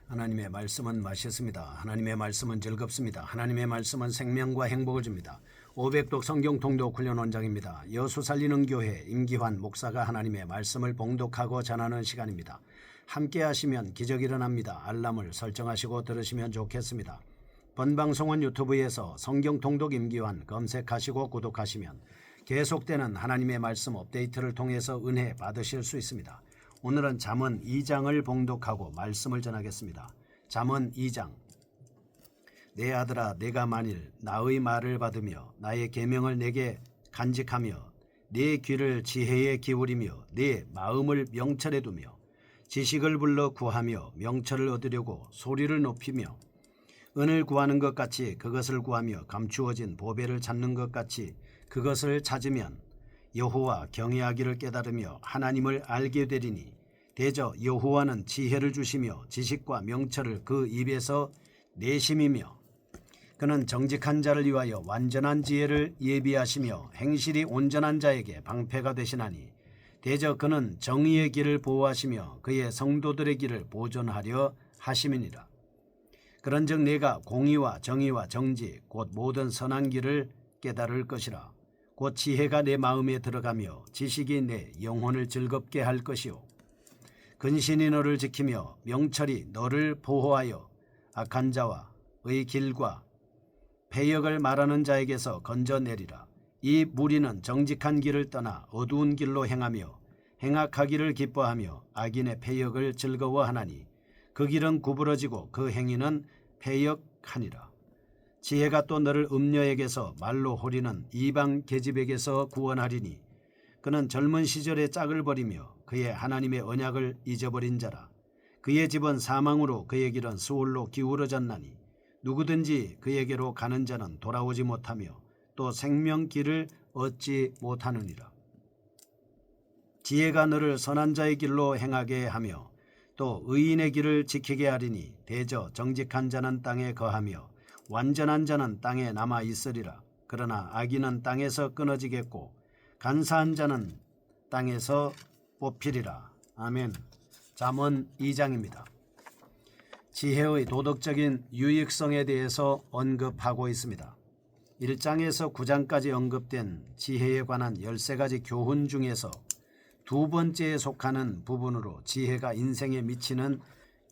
하나님의 말씀은 맛있습니다. 하나님의 말씀은 즐겁습니다. 하나님의 말씀은 생명과 행복을 줍니다. 500독 성경 통독 훈련 원장입니다. 여수 살리는 교회 임기환 목사가 하나님의 말씀을 봉독하고 전하는 시간입니다. 함께 하시면 기적이 일어납니다. 알람을 설정하시고 들으시면 좋겠습니다. 본 방송은 유튜브에서 성경 통독 임기환 검색하시고 구독하시면 계속되는 하나님의 말씀 업데이트를 통해서 은혜 받으실 수 있습니다. 오늘은 잠언 2장을 봉독하고 말씀을 전하겠습니다. 잠언 2장. 내 아들아, 내가 만일 나의 말을 받으며 나의 계명을 내게 간직하며 내 귀를 지혜에 기울이며 내 마음을 명철에 두며 지식을 불러 구하며 명철을 얻으려고 소리를 높이며 은을 구하는 것 같이 그것을 구하며 감추어진 보배를 찾는 것 같이 그것을 찾으면 여호와 경외하기를 깨달으며 하나님을 알게 되리니 대저 여호와는 지혜를 주시며 지식과 명철을 그 입에서 내심이며 그는 정직한 자를 위하여 완전한 지혜를 예비하시며 행실이 온전한 자에게 방패가 되시나니 대저 그는 정의의 길을 보호하시며 그의 성도들의 길을 보존하려 하심이니라. 그런즉 내가 공의와 정의와 정직 곧 모든 선한 길을 깨달을 것이라. 곧 지혜가 내 마음에 들어가며 지식이 내 영혼을 즐겁게 할 것이요 근신이 너를 지키며 명철이 너를 보호하여 악한 자와의 길과 패역을 말하는 자에게서 건져내리라. 이 무리는 정직한 길을 떠나 어두운 길로 행하며 행악하기를 기뻐하며 악인의 패역을 즐거워하나니 그 길은 구부러지고 그 행위는 패역하니라. 지혜가 또 너를 음녀에게서 말로 호리는 이방 계집에게서 구원하리니 그는 젊은 시절에 짝을 버리며 그의 하나님의 언약을 잊어버린 자라. 그의 집은 사망으로 그의 길은 수울로 기울어졌나니 누구든지 그에게로 가는 자는 돌아오지 못하며 또 생명길을 얻지 못하느니라. 지혜가 너를 선한 자의 길로 행하게 하며 또 의인의 길을 지키게 하리니 대저 정직한 자는 땅에 거하며 완전한 자는 땅에 남아 있으리라. 그러나 악인은 땅에서 끊어지겠고 간사한 자는 땅에서 뽑히리라. 아멘. 잠언 2장입니다. 지혜의 도덕적인 유익성에 대해서 언급하고 있습니다. 1장에서 9장까지 언급된 지혜에 관한 13가지 교훈 중에서 두 번째에 속하는 부분으로 지혜가 인생에 미치는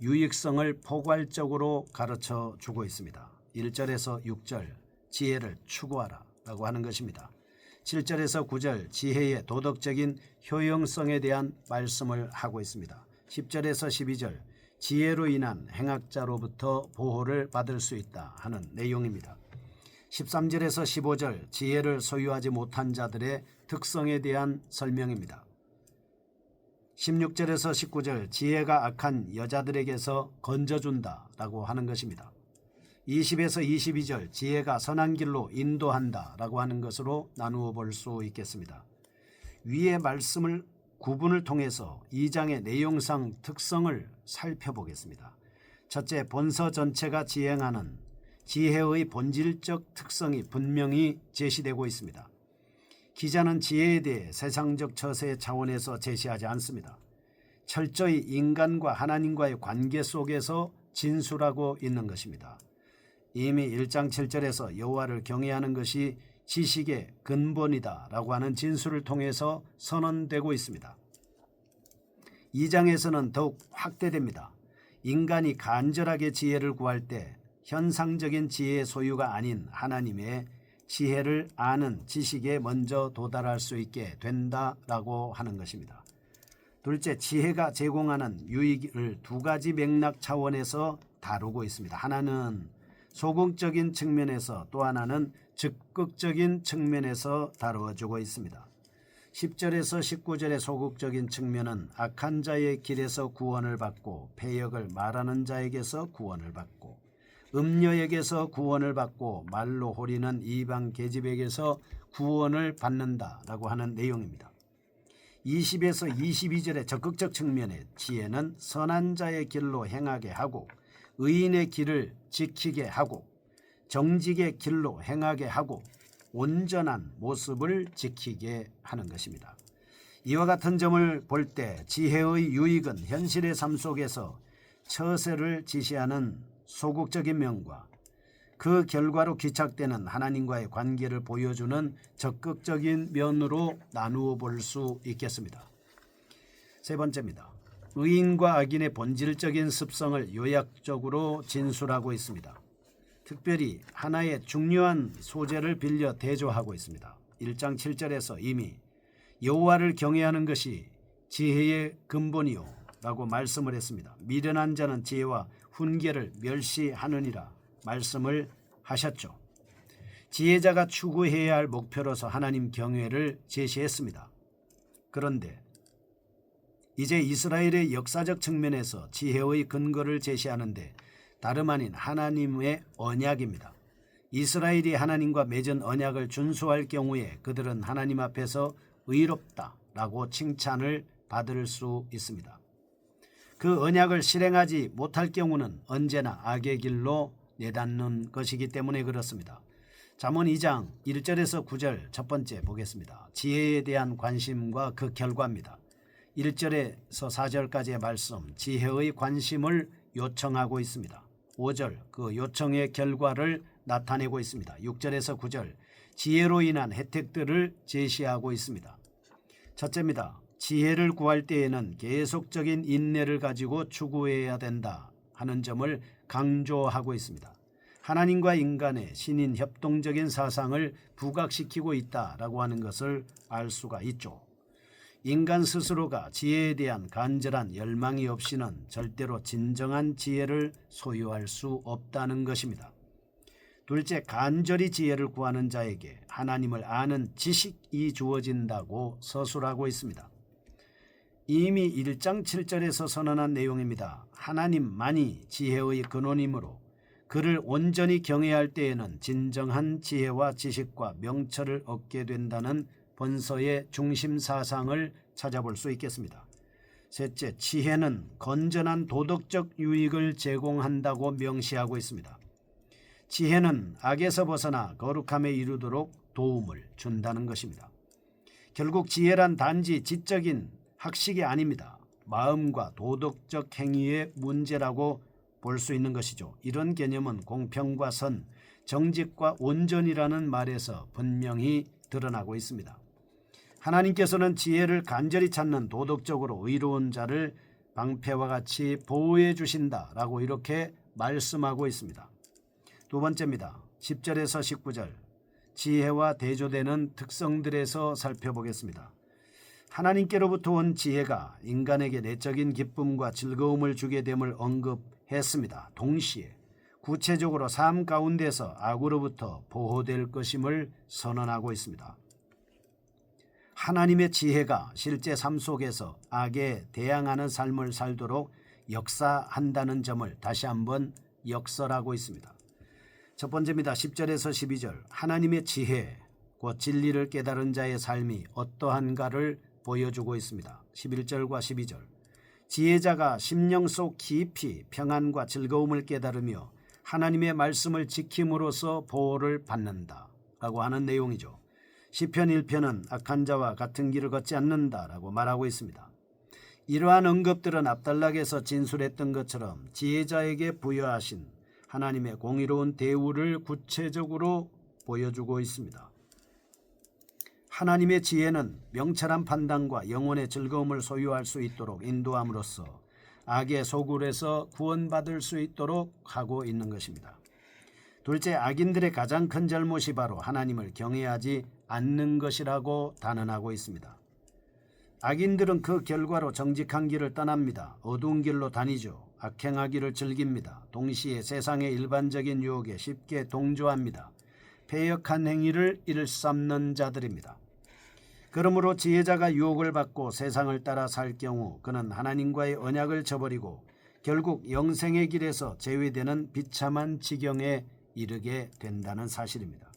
유익성을 포괄적으로 가르쳐 주고 있습니다. 1절에서 6절 지혜를 추구하라 라고 하는 것입니다. 7절에서 9절 지혜의 도덕적인 효용성에 대한 말씀을 하고 있습니다. 10절에서 12절 지혜로 인한 행악자로부터 보호를 받을 수 있다 하는 내용입니다. 13절에서 15절 지혜를 소유하지 못한 자들의 특성에 대한 설명입니다. 16절에서 19절 지혜가 악한 여자들에게서 건져준다 라고 하는 것입니다. 20에서 22절 지혜가 선한 길로 인도한다 라고 하는 것으로 나누어 볼 수 있겠습니다. 위의 말씀을 구분을 통해서 2장의 내용상 특성을 살펴보겠습니다. 첫째, 본서 전체가 지행하는 지혜의 본질적 특성이 분명히 제시되고 있습니다. 기자는 지혜에 대해 세상적 처세 차원에서 제시하지 않습니다. 철저히 인간과 하나님과의 관계 속에서 진술하고 있는 것입니다. 이미 1장 7절에서 여호와를 경외하는 것이 지식의 근본이다 라고 하는 진술을 통해서 선언되고 있습니다. 2장에서는 더욱 확대됩니다. 인간이 간절하게 지혜를 구할 때 현상적인 지혜의 소유가 아닌 하나님의 지혜를 아는 지식에 먼저 도달할 수 있게 된다라고 하는 것입니다. 둘째, 지혜가 제공하는 유익을 두 가지 맥락 차원에서 다루고 있습니다. 하나는 소극적인 측면에서 또 하나는 적극적인 측면에서 다루어지고 있습니다. 10절에서 19절의 소극적인 측면은 악한 자의 길에서 구원을 받고 패역을 말하는 자에게서 구원을 받고 음녀에게서 구원을 받고 말로 호리는 이방 계집에게서 구원을 받는다라고 하는 내용입니다. 20에서 22절의 적극적 측면의 지혜는 선한 자의 길로 행하게 하고 의인의 길을 지키게 하고 정직의 길로 행하게 하고 온전한 모습을 지키게 하는 것입니다. 이와 같은 점을 볼 때 지혜의 유익은 현실의 삶 속에서 처세를 지시하는 소극적인 면과 그 결과로 귀착되는 하나님과의 관계를 보여주는 적극적인 면으로 나누어 볼 수 있겠습니다. 세 번째입니다. 의인과 악인의 본질적인 습성을 요약적으로 진술하고 있습니다. 특별히 하나의 중요한 소재를 빌려 대조하고 있습니다. 1장 7절에서 이미 여호와를 경외하는 것이 지혜의 근본이요 라고 말씀을 했습니다. 미련한 자는 지혜와 훈계를 멸시하느니라 말씀을 하셨죠. 지혜자가 추구해야 할 목표로서 하나님 경외를 제시했습니다. 그런데 이제 이스라엘의 역사적 측면에서 지혜의 근거를 제시하는데 다름 아닌 하나님의 언약입니다. 이스라엘이 하나님과 맺은 언약을 준수할 경우에 그들은 하나님 앞에서 의롭다라고 칭찬을 받을 수 있습니다. 그 언약을 실행하지 못할 경우는 언제나 악의 길로 내닫는 것이기 때문에 그렇습니다. 잠언 2장 1절에서 9절 첫 번째 보겠습니다. 지혜에 대한 관심과 그 결과입니다. 1절에서 4절까지의 말씀, 지혜의 관심을 요청하고 있습니다. 5절, 그 요청의 결과를 나타내고 있습니다. 6절에서 9절, 지혜로 인한 혜택들을 제시하고 있습니다. 첫째입니다. 지혜를 구할 때에는 계속적인 인내를 가지고 추구해야 된다 하는 점을 강조하고 있습니다. 하나님과 인간의 신인 협동적인 사상을 부각시키고 있다라고 하는 것을 알 수가 있죠. 인간 스스로가 지혜에 대한 간절한 열망이 없이는 절대로 진정한 지혜를 소유할 수 없다는 것입니다. 둘째, 간절히 지혜를 구하는 자에게 하나님을 아는 지식이 주어진다고 서술하고 있습니다. 이미 1장 7절에서 선언한 내용입니다. 하나님만이 지혜의 근원이므로 그를 온전히 경외할 때에는 진정한 지혜와 지식과 명철을 얻게 된다는 본서의 중심 사상을 찾아볼 수 있겠습니다. 셋째, 지혜는 건전한 도덕적 유익을 제공한다고 명시하고 있습니다. 지혜는 악에서 벗어나 거룩함에 이르도록 도움을 준다는 것입니다. 결국 지혜란 단지 지적인 학식이 아닙니다. 마음과 도덕적 행위의 문제라고 볼 수 있는 것이죠. 이런 개념은 공평과 선, 정직과 온전이라는 말에서 분명히 드러나고 있습니다. 하나님께서는 지혜를 간절히 찾는 도덕적으로 의로운 자를 방패와 같이 보호해 주신다라고 이렇게 말씀하고 있습니다. 두 번째입니다. 10절에서 19절, 지혜와 대조되는 특성들에서 살펴보겠습니다. 하나님께로부터 온 지혜가 인간에게 내적인 기쁨과 즐거움을 주게 됨을 언급했습니다. 동시에 구체적으로 삶 가운데서 악으로부터 보호될 것임을 선언하고 있습니다. 하나님의 지혜가 실제 삶 속에서 악에 대항하는 삶을 살도록 역사한다는 점을 다시 한번 역설하고 있습니다. 첫 번째입니다. 10절에서 12절, 하나님의 지혜, 곧 진리를 깨달은 자의 삶이 어떠한가를 보여주고 있습니다. 11절과 12절, 지혜자가 심령 속 깊이 평안과 즐거움을 깨달으며 하나님의 말씀을 지킴으로써 보호를 받는다 라고 하는 내용이죠. 시편 1편은 악한 자와 같은 길을 걷지 않는다라고 말하고 있습니다. 이러한 언급들은 앞단락에서 진술했던 것처럼 지혜자에게 부여하신 하나님의 공의로운 대우를 구체적으로 보여주고 있습니다. 하나님의 지혜는 명철한 판단과 영혼의 즐거움을 소유할 수 있도록 인도함으로써 악의 소굴에서 구원받을 수 있도록 하고 있는 것입니다. 둘째, 악인들의 가장 큰 잘못이 바로 하나님을 경외하지 않는 것이라고 단언하고 있습니다. 악인들은 그 결과로 정직한 길을 떠납니다. 어두운 길로 다니죠. 악행하기를 즐깁니다. 동시에 세상의 일반적인 유혹에 쉽게 동조합니다. 패역한 행위를 일삼는 자들입니다. 그러므로 지혜자가 유혹을 받고 세상을 따라 살 경우 그는 하나님과의 언약을 저버리고 결국 영생의 길에서 제외되는 비참한 지경에 이르게 된다는 사실입니다.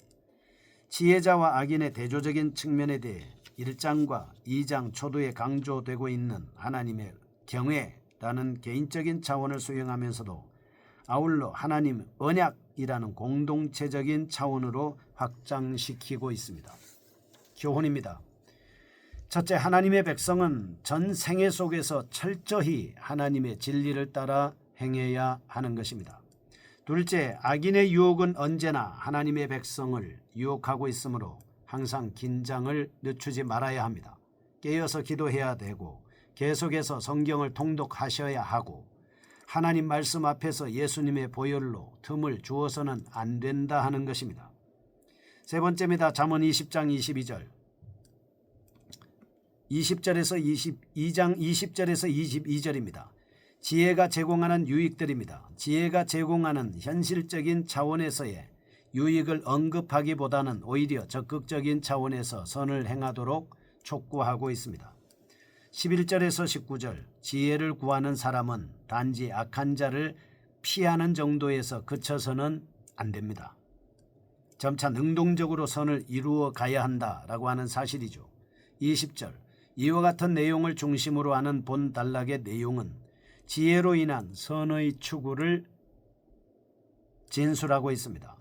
지혜자와 악인의 대조적인 측면에 대해 1장과 2장 초도에 강조되고 있는 하나님의 경외라는 개인적인 차원을 수용하면서도 아울러 하나님 언약이라는 공동체적인 차원으로 확장시키고 있습니다. 교훈입니다. 첫째, 하나님의 백성은 전 생애 속에서 철저히 하나님의 진리를 따라 행해야 하는 것입니다. 둘째, 악인의 유혹은 언제나 하나님의 백성을 유혹하고 있으므로 항상 긴장을 늦추지 말아야 합니다. 깨어서 기도해야 되고 계속해서 성경을 통독하셔야 하고 하나님 말씀 앞에서 예수님의 보혈로 틈을 주어서는 안 된다 하는 것입니다. 세 번째입니다. 잠언 20장 22절. 2장 20절에서 22절입니다. 지혜가 제공하는 유익들입니다. 지혜가 제공하는 현실적인 차원에서의 유익을 언급하기보다는 오히려 적극적인 차원에서 선을 행하도록 촉구하고 있습니다. 11절에서 19절. 지혜를 구하는 사람은 단지 악한 자를 피하는 정도에서 그쳐서는 안 됩니다. 점차 능동적으로 선을 이루어 가야 한다라고 하는 사실이죠. 20절. 이와 같은 내용을 중심으로 하는 본 단락의 내용은 지혜로 인한 선의 추구를 진술하고 있습니다.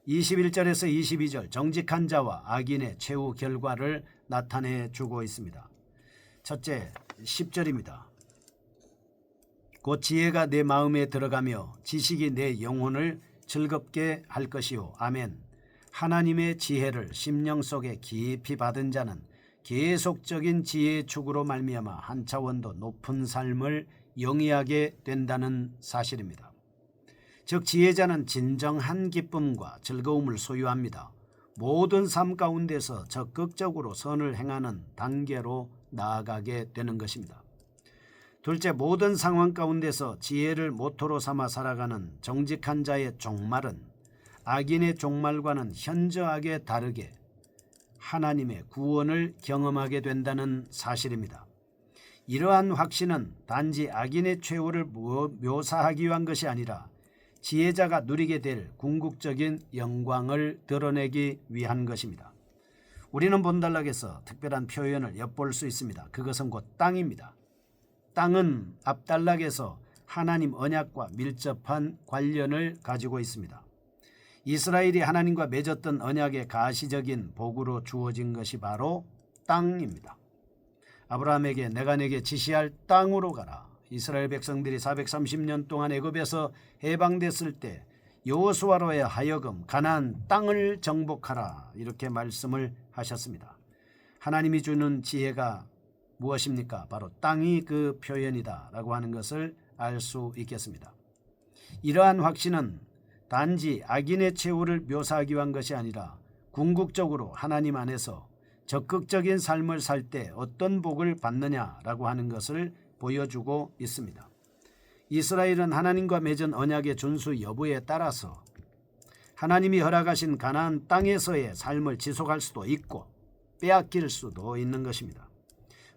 21절에서 22절. 정직한 자와 악인의 최후 결과를 나타내 주고 있습니다. 첫째, 10절입니다. 곧 지혜가 내 마음에 들어가며 지식이 내 영혼을 즐겁게 할 것이요. 아멘. 하나님의 지혜를 심령 속에 깊이 받은 자는 계속적인 지혜의 축으로 말미암아 한 차원 더 높은 삶을 영위하게 된다는 사실입니다. 즉 지혜자는 진정한 기쁨과 즐거움을 소유합니다. 모든 삶 가운데서 적극적으로 선을 행하는 단계로 나아가게 되는 것입니다. 둘째, 모든 상황 가운데서 지혜를 모토로 삼아 살아가는 정직한 자의 종말은 악인의 종말과는 현저하게 다르게 하나님의 구원을 경험하게 된다는 사실입니다. 이러한 확신은 단지 악인의 최후를 묘사하기 위한 것이 아니라 지혜자가 누리게 될 궁극적인 영광을 드러내기 위한 것입니다. 우리는 본단락에서 특별한 표현을 엿볼 수 있습니다. 그것은 곧 땅입니다. 땅은 앞단락에서 하나님 언약과 밀접한 관련을 가지고 있습니다. 이스라엘이 하나님과 맺었던 언약의 가시적인 복으로 주어진 것이 바로 땅입니다. 아브라함에게 내가 내게 지시할 땅으로 가라. 이스라엘 백성들이 430년 동안 애굽에서 해방됐을 때 여호수아로 하여금 가나안 땅을 정복하라 이렇게 말씀을 하셨습니다. 하나님이 주는 지혜가 무엇입니까? 바로 땅이 그 표현이다 라고 하는 것을 알 수 있겠습니다. 이러한 확신은 단지 악인의 최후를 묘사하기 위한 것이 아니라 궁극적으로 하나님 안에서 적극적인 삶을 살 때 어떤 복을 받느냐라고 하는 것을 보여주고 있습니다. 이스라엘은 하나님과 맺은 언약의 준수 여부에 따라서 하나님이 허락하신 가나안 땅에서의 삶을 지속할 수도 있고 빼앗길 수도 있는 것입니다.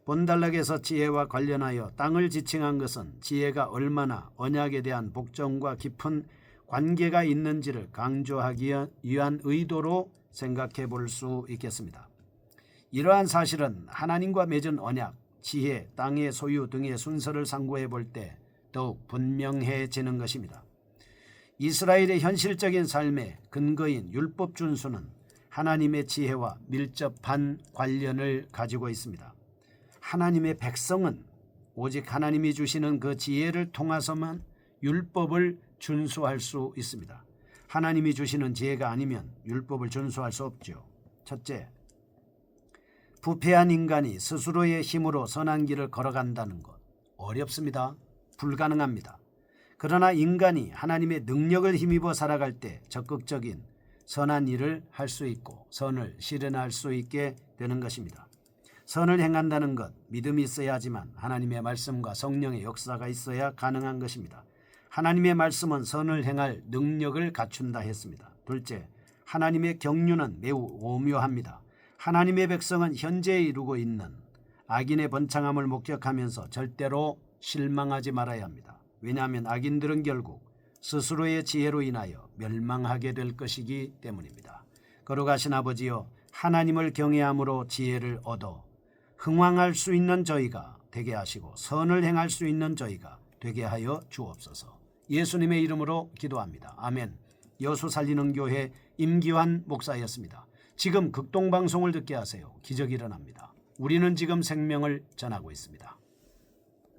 본단락에서 지혜와 관련하여 땅을 지칭한 것은 지혜가 얼마나 언약에 대한 복종과 깊은 관계가 있는지를 강조하기 위한 의도로 생각해 볼 수 있겠습니다. 이러한 사실은 하나님과 맺은 언약, 지혜, 땅의 소유 등의 순서를 상고해 볼 때 더욱 분명해지는 것입니다. 이스라엘의 현실적인 삶의 근거인 율법 준수는 하나님의 지혜와 밀접한 관련을 가지고 있습니다. 하나님의 백성은 오직 하나님이 주시는 그 지혜를 통해서만 율법을 준수할 수 있습니다. 하나님이 주시는 지혜가 아니면 율법을 준수할 수 없죠. 첫째, 부패한 인간이 스스로의 힘으로 선한 길을 걸어간다는 것 어렵습니다. 불가능합니다. 그러나 인간이 하나님의 능력을 힘입어 살아갈 때 적극적인 선한 일을 할 수 있고 선을 실현할 수 있게 되는 것입니다. 선을 행한다는 것 믿음이 있어야 하지만 하나님의 말씀과 성령의 역사가 있어야 가능한 것입니다. 하나님의 말씀은 선을 행할 능력을 갖춘다 했습니다. 둘째, 하나님의 경륜은 매우 오묘합니다. 하나님의 백성은 현재 이루고 있는 악인의 번창함을 목격하면서 절대로 실망하지 말아야 합니다. 왜냐하면 악인들은 결국 스스로의 지혜로 인하여 멸망하게 될 것이기 때문입니다. 거룩하신 아버지여, 하나님을 경외함으로 지혜를 얻어 흥왕할 수 있는 저희가 되게 하시고 선을 행할 수 있는 저희가 되게 하여 주옵소서. 예수님의 이름으로 기도합니다. 아멘. 여수 살리는 교회 임기환 목사였습니다. 지금 극동방송을 듣게 하세요. 기적이 일어납니다. 우리는 지금 생명을 전하고 있습니다.